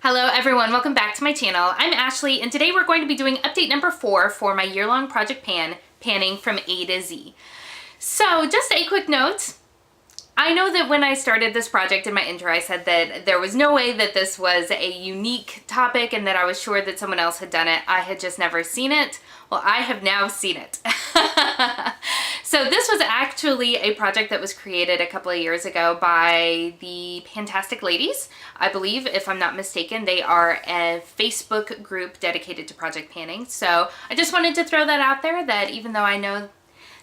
Hello everyone, welcome back to my channel. I'm Ashley and today we're going to be doing update number 4 for my year-long project panning from A to Z. So just a quick note, I know that when I started this project in my intro I said that there was no way that this was a unique topic and that I was sure that someone else had done it. I had just never seen it. Well, I have now seen it. So this was actually a project that was created a couple of years ago by the Fantastic Ladies. I believe, if I'm not mistaken, they are a Facebook group dedicated to project panning. So I just wanted to throw that out there, that even though I know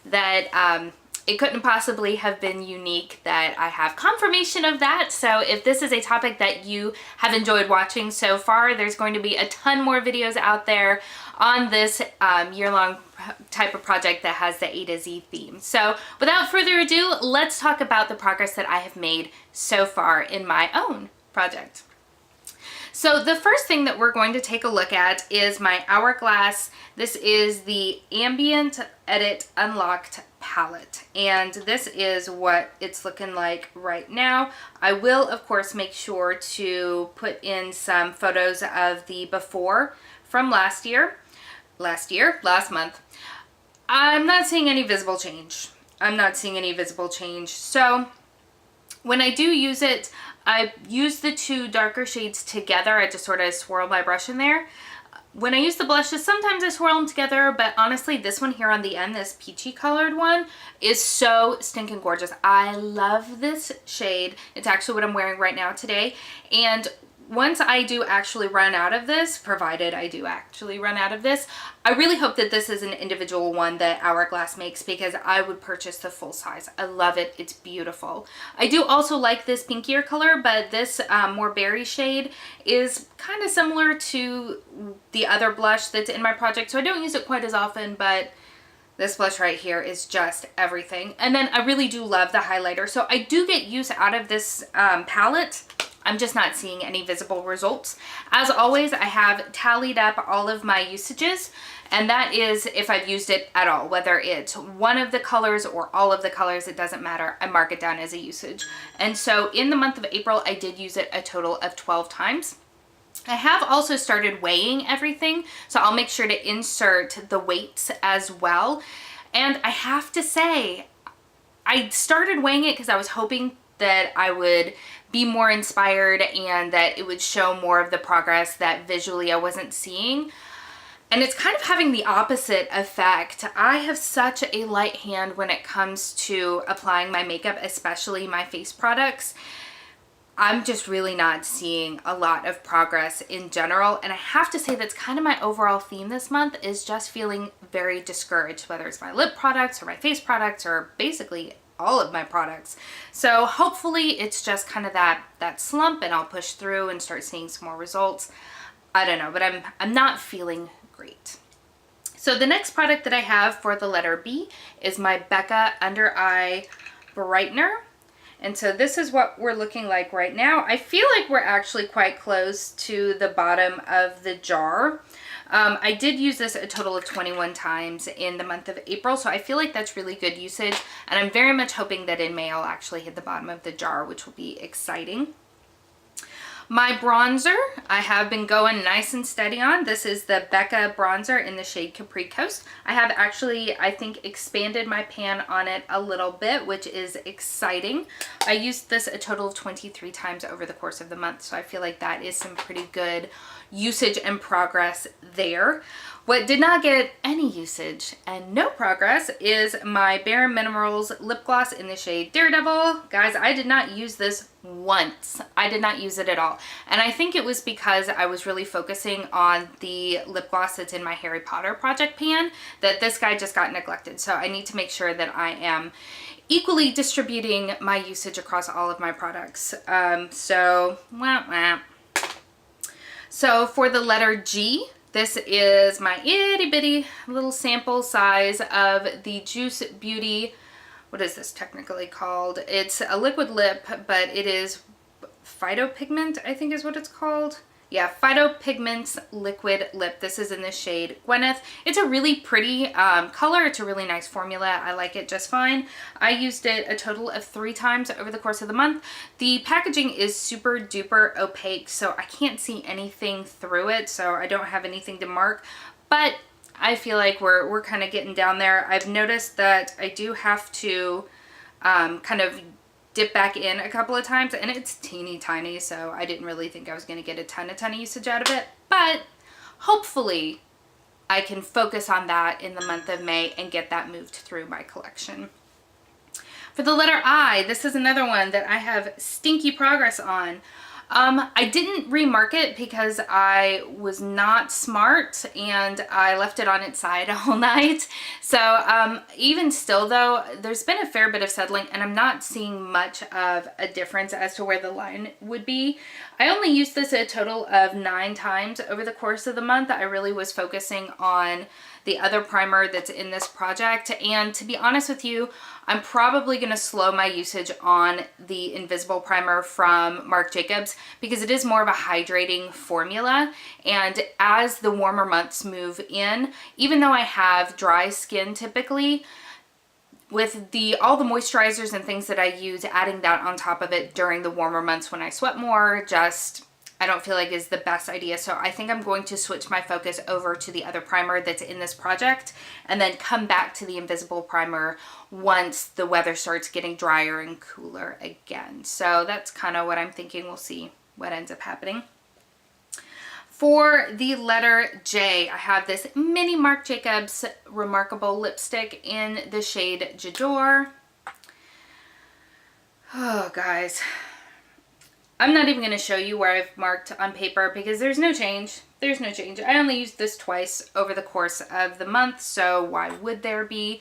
that it couldn't possibly have been unique, that I have confirmation of that. So if this is a topic that you have enjoyed watching so far, there's going to be a ton more videos out there on this year-long type of project that has the A to Z theme. So without further ado, let's talk about the progress that I have made so far in my own project. So the first thing that we're going to take a look at is my Hourglass. This is the Ambient Edit Unlocked palette, and this is what it's looking like right now. I will of course make sure to put in some photos of the before from last month. I'm not seeing any visible change. So when I do use it, I use the two darker shades together. I just sort of swirl my brush in there. When I use the blushes, sometimes I swirl them together, but honestly, this one here on the end, this peachy colored one, is so stinking gorgeous. I love this shade. It's actually what I'm wearing right now today. And once I do actually run out of this, provided I do actually run out of this, I really hope that this is an individual one that Hourglass makes, because I would purchase the full size. I love it. It's beautiful. I do also like this pinkier color, but this more berry shade is kind of similar to the other blush that's in my project, so I don't use it quite as often, but this blush right here is just everything. And then I really do love the highlighter, so I do get use out of this palette. I'm just not seeing any visible results. As always, I have tallied up all of my usages, and that is if I've used it at all, whether it's one of the colors or all of the colors, it doesn't matter. I mark it down as a usage. And so in the month of April, I did use it a total of 12 times. I have also started weighing everything, so I'll make sure to insert the weights as well. And I have to say, I started weighing it because I was hoping that I would be more inspired and that it would show more of the progress that visually I wasn't seeing. And it's kind of having the opposite effect. I have such a light hand when it comes to applying my makeup, especially my face products. I'm just really not seeing a lot of progress in general, and I have to say that's kind of my overall theme this month, is just feeling very discouraged, whether it's my lip products or my face products or basically all of my products. So hopefully it's just kind of that slump, and I'll push through and start seeing some more results. I don't know, but I'm not feeling great. So the next product that I have for the letter B is my Becca Under Eye Brightener. And so this is what we're looking like right now. I feel like we're actually quite close to the bottom of the jar. I did use this a total of 21 times in the month of April, so I feel like that's really good usage, and I'm very much hoping that in May I'll actually hit the bottom of the jar, which will be exciting. My bronzer, I have been going nice and steady on. This is the Becca bronzer in the shade Capri Coast. I have actually, I think, expanded my pan on it a little bit, which is exciting. I used this a total of 23 times over the course of the month, so I feel like that is some pretty good usage and progress there. What did not get any usage and no progress is my Bare Minerals lip gloss in the shade Daredevil. Guys, I did not use this once. I did not use it at all. And I think it was because I was really focusing on the lip gloss that's in my Harry Potter project pan, that this guy just got neglected. So I need to make sure that I am equally distributing my usage across all of my products. So for the letter G, this is my itty bitty little sample size of the Juice Beauty, what is this technically called? It's a liquid lip, but it is phytopigment, I think is what it's called. Yeah, Phytopigments Liquid Lip. This is in the shade Gwyneth. It's a really pretty color. It's a really nice formula. I like it just fine. I used it a total of 3 times over the course of the month. The packaging is super duper opaque, so I can't see anything through it, so I don't have anything to mark. But I feel like we're kind of getting down there. I've noticed that I do have to kind of dip back in a couple of times, and it's teeny tiny, so I didn't really think I was going to get a ton of usage out of it, but hopefully I can focus on that in the month of May and get that moved through my collection. For the letter I, this is another one that I have stinky progress on. I didn't remark it because I was not smart and I left it on its side all night. So even still though, there's been a fair bit of settling and I'm not seeing much of a difference as to where the line would be. I only used this a total of 9 times over the course of the month. I really was focusing on the other primer that's in this project, and to be honest with you, I'm probably going to slow my usage on the Invisible Primer from Marc Jacobs because it is more of a hydrating formula, and as the warmer months move in, even though I have dry skin typically, with all the moisturizers and things that I use, adding that on top of it during the warmer months when I sweat more, just I don't feel like is the best idea. So I think I'm going to switch my focus over to the other primer that's in this project and then come back to the Invisible Primer once the weather starts getting drier and cooler again. So that's kind of what I'm thinking. We'll see what ends up happening. For the letter J, I have this mini Marc Jacobs Remarkable lipstick in the shade J'adore. Oh, guys. I'm not even going to show you where I've marked on paper because there's no change. There's no change. I only used this twice over the course of the month, so why would there be?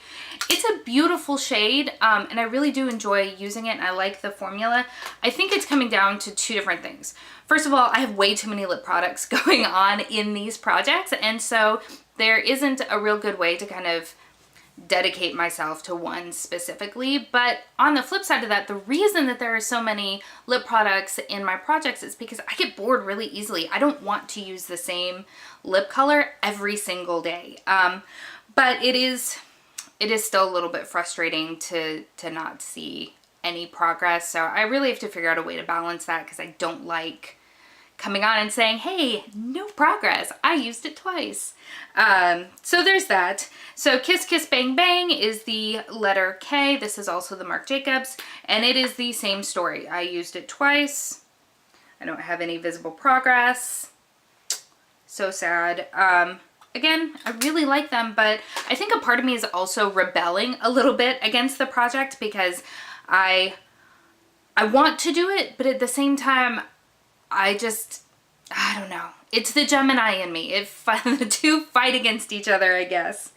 It's a beautiful shade, and I really do enjoy using it, and I like the formula. I think it's coming down to 2 different things. First of all, I have way too many lip products going on in these projects, and so there isn't a real good way to kind of dedicate myself to one specifically. But on the flip side of that, the reason that there are so many lip products in my projects is because I get bored really easily. I don't want to use the same lip color every single day. But it is still a little bit frustrating to not see any progress. So I really have to figure out a way to balance that because I don't like coming on and saying, hey, no progress. I used it twice. So there's that. So Kiss Kiss Bang Bang is the letter K. This is also the Marc Jacobs, and it is the same story. I used it twice. I don't have any visible progress. So sad. Again, I really like them, but I think a part of me is also rebelling a little bit against the project because I want to do it, but at the same time, I don't know. It's the Gemini in me. The 2 fight against each other, I guess.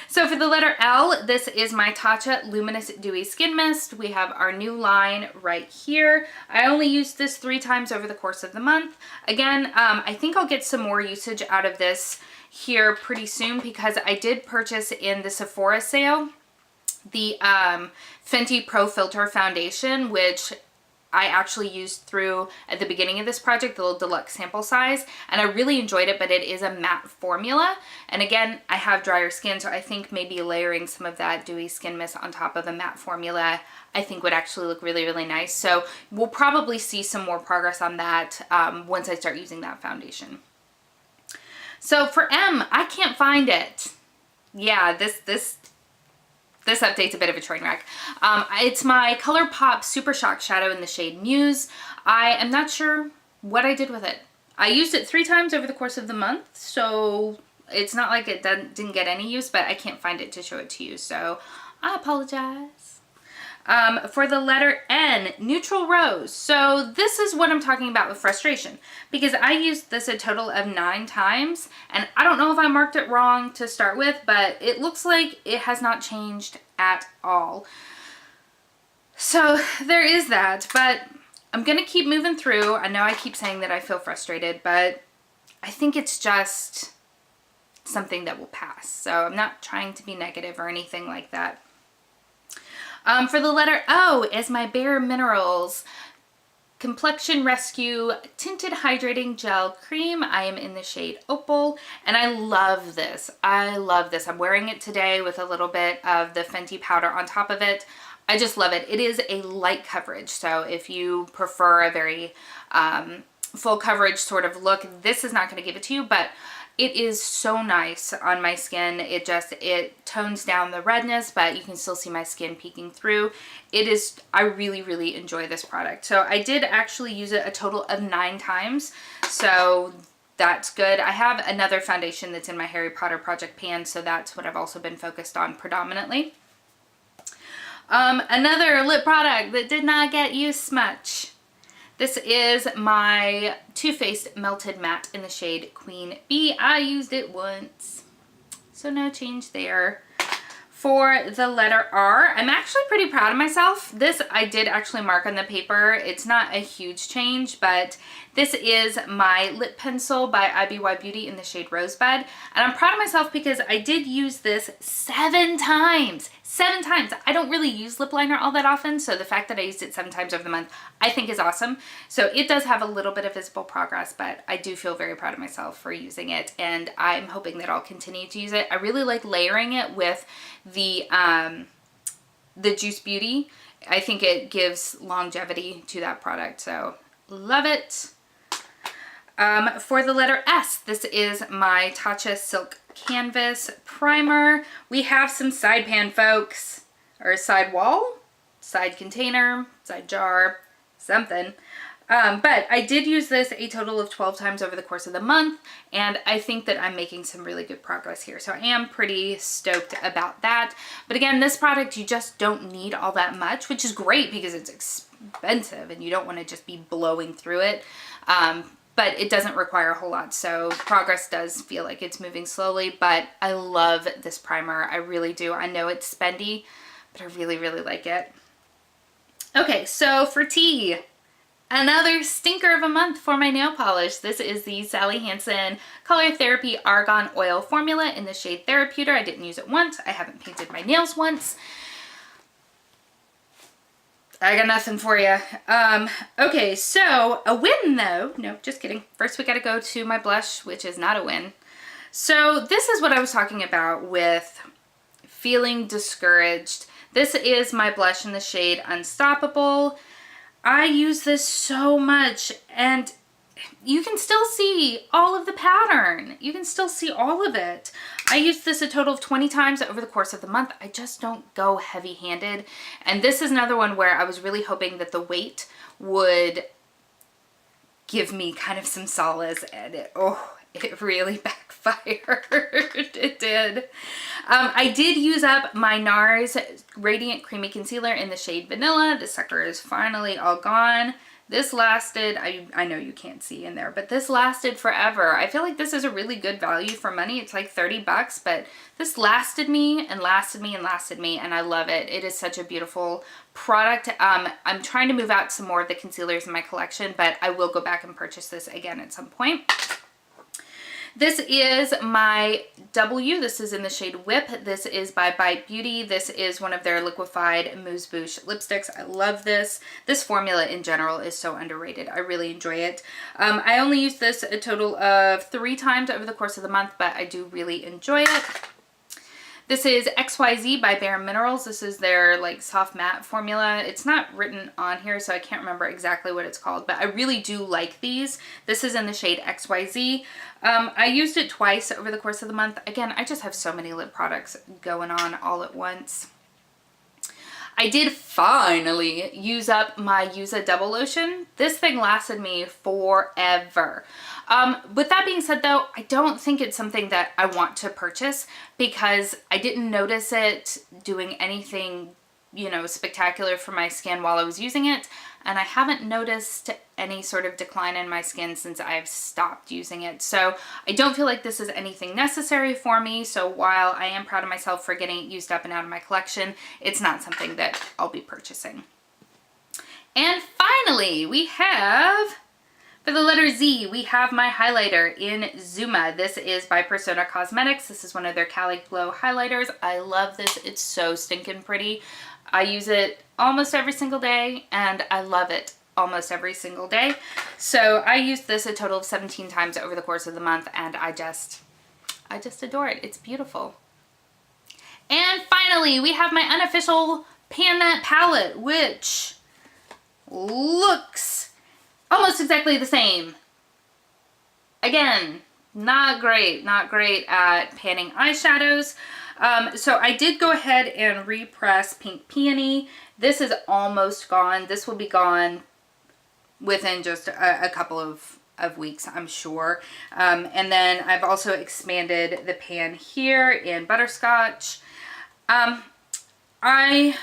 So for the letter L, this is my Tatcha Luminous Dewy Skin Mist. We have our new line right here. I only used this 3 times over the course of the month. Again, I think I'll get some more usage out of this here pretty soon because I did purchase in the Sephora sale the Fenty Pro Filter Foundation, which I actually used through at the beginning of this project, the little deluxe sample size, and I really enjoyed it, but it is a matte formula. And again, I have drier skin, so I think maybe layering some of that dewy skin mist on top of a matte formula, I think would actually look really, really nice. So we'll probably see some more progress on that once I start using that foundation. So for M, I can't find it. Yeah, this update's a bit of a train wreck. It's my ColourPop Super Shock Shadow in the shade Muse. I am not sure what I did with it. I used it 3 times over the course of the month, so it's not like it didn't get any use, but I can't find it to show it to you, so I apologize. For the letter N, Neutral Rose. So this is what I'm talking about with frustration, because I used this a total of 9 times, and I don't know if I marked it wrong to start with, but it looks like it has not changed at all. So there is that, but I'm going to keep moving through. I know I keep saying that I feel frustrated, but I think it's just something that will pass. So I'm not trying to be negative or anything like that. For the letter O is my Bare Minerals Complexion Rescue Tinted Hydrating Gel Cream. I am in the shade Opal, and I love this. I love this. I'm wearing it today with a little bit of the Fenty powder on top of it. I just love it. It is a light coverage, so if you prefer a very full coverage sort of look, this is not going to give it to you, but it is so nice on my skin. It tones down the redness, but you can still see my skin peeking through. I really, really enjoy this product. So I did actually use it a total of 9 times. So that's good. I have another foundation that's in my Harry Potter project pan, so that's what I've also been focused on predominantly. Another lip product that did not get used much. This is my Too Faced Melted Matte in the shade Queen Bee. I used it once, so no change there. For the letter R, I'm actually pretty proud of myself. This I did actually mark on the paper. It's not a huge change, but this is my lip pencil by IBY Beauty in the shade Rosebud. And I'm proud of myself because I did use this 7 times. 7 times. I don't really use lip liner all that often, so the fact that I used it 7 times over the month, I think is awesome. So it does have a little bit of visible progress, but I do feel very proud of myself for using it, and I'm hoping that I'll continue to use it. I really like layering it with the Juice Beauty. I think it gives longevity to that product, so love it. For the letter S, this is my Tarte Silk Canvas Primer. We have some side pan, folks, or side wall, side container, side jar, something. But I did use this a total of 12 times over the course of the month, and I think that I'm making some really good progress here. So I am pretty stoked about that. But again, this product, you just don't need all that much, which is great because it's expensive and you don't want to just be blowing through it. But it doesn't require a whole lot, so progress does feel like it's moving slowly, but I love this primer. I really do. I know it's spendy, but I really, really like it. Okay, so for T, another stinker of a month for my nail polish. This is the Sally Hansen Color Therapy Argan Oil Formula in the shade Theraputer. I didn't use it once. I haven't painted my nails once. I got nothing for you. Okay, so a win though. No, just kidding. First we gotta go to my blush, which is not a win. So this is what I was talking about with feeling discouraged. This is my blush in the shade Unstoppable. I use this so much, and you can still see all of the pattern. You can still see all of it. I used this a total of 20 times over the course of the month. I just don't go heavy-handed. And this is another one where I was really hoping that the weight would give me kind of some solace, and it really backfired. It did. I did use up my NARS Radiant Creamy Concealer in the shade Vanilla. This sucker is finally all gone. This lasted, I know you can't see in there, but this lasted forever. I feel like this is a really good value for money. It's like 30 bucks, but this lasted me and lasted me and lasted me, and I love it. It is such a beautiful product. I'm trying to move out some more of the concealers in my collection, but I will go back and purchase this again at some point. This is my W. This is in the shade Whip. This is by Bite Beauty. This is one of their liquefied Mousse Bouche lipsticks. I love this. This formula in general is so underrated. I really enjoy it. I only used this a total of 3 times over the course of the month, but I do really enjoy it. This is XYZ by Bare Minerals. This is their like soft matte formula. It's not written on here, so I can't remember exactly what it's called, but I really do like these. This is in the shade XYZ. I used it twice over the course of the month. Again, I just have so many lip products going on all at once. I did finally use up my Yuza Double Lotion. This thing lasted me forever. With that being said though, I don't think it's something that I want to purchase because I didn't notice it doing anything, you know, spectacular for my skin while I was using it. And I haven't noticed any sort of decline in my skin since I've stopped using it. So I don't feel like this is anything necessary for me. So while I am proud of myself for getting it used up and out of my collection, it's not something that I'll be purchasing. And finally, we have, for the letter Z, we have my highlighter in Zuma. This is by Persona Cosmetics. This is one of their Cali Glow highlighters. I love this. It's so stinking pretty. I use it almost every single day and I love it. almost every single day. So I used this a total of 17 times over the course of the month, and I just adore it. It's beautiful. And finally, we have my unofficial Pan palette, which looks almost exactly the same. Again, not great at panning eyeshadows. So I did go ahead and repress Pink Peony. This is almost gone. This will be gone within just a couple of weeks, I'm sure. And then I've also expanded the pan here in Butterscotch. I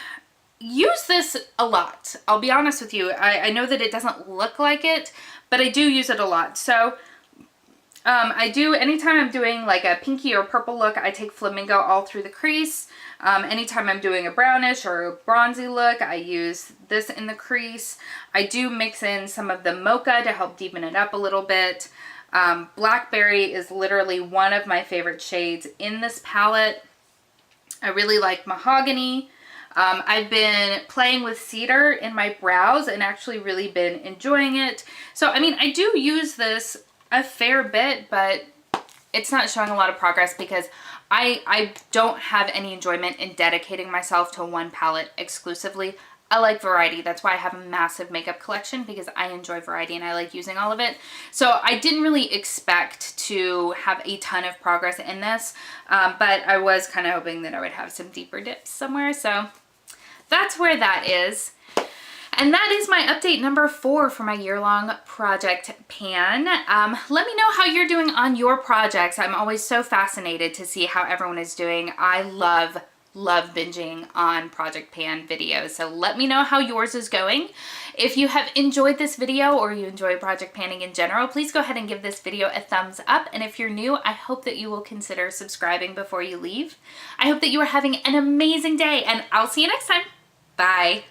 use this a lot. I'll be honest with you. I know that it doesn't look like it, but I do use it a lot. So I do, anytime I'm doing like a pinky or purple look, I take Flamingo all through the crease. Anytime I'm doing a brownish or a bronzy look, I use this in the crease. I do mix in some of the Mocha to help deepen it up a little bit. Blackberry is literally one of my favorite shades in this palette. I really like Mahogany. I've been playing with Cedar in my brows and actually really been enjoying it. So, I mean, I do use this a fair bit, but it's not showing a lot of progress because I don't have any enjoyment in dedicating myself to one palette exclusively. I like variety. That's why I have a massive makeup collection, because I enjoy variety and I like using all of it. So I didn't really expect to have a ton of progress in this, but I was kind of hoping that I would have some deeper dips somewhere. So that's where that is. And that is my update number 4 for my year-long project pan. Let me know how you're doing on your projects. I'm always so fascinated to see how everyone is doing. I love binging on project pan videos. So let me know how yours is going. If you have enjoyed this video or you enjoy project panning in general, please go ahead and give this video a thumbs up. And if you're new, I hope that you will consider subscribing before you leave. I hope that you are having an amazing day, and I'll see you next time. Bye.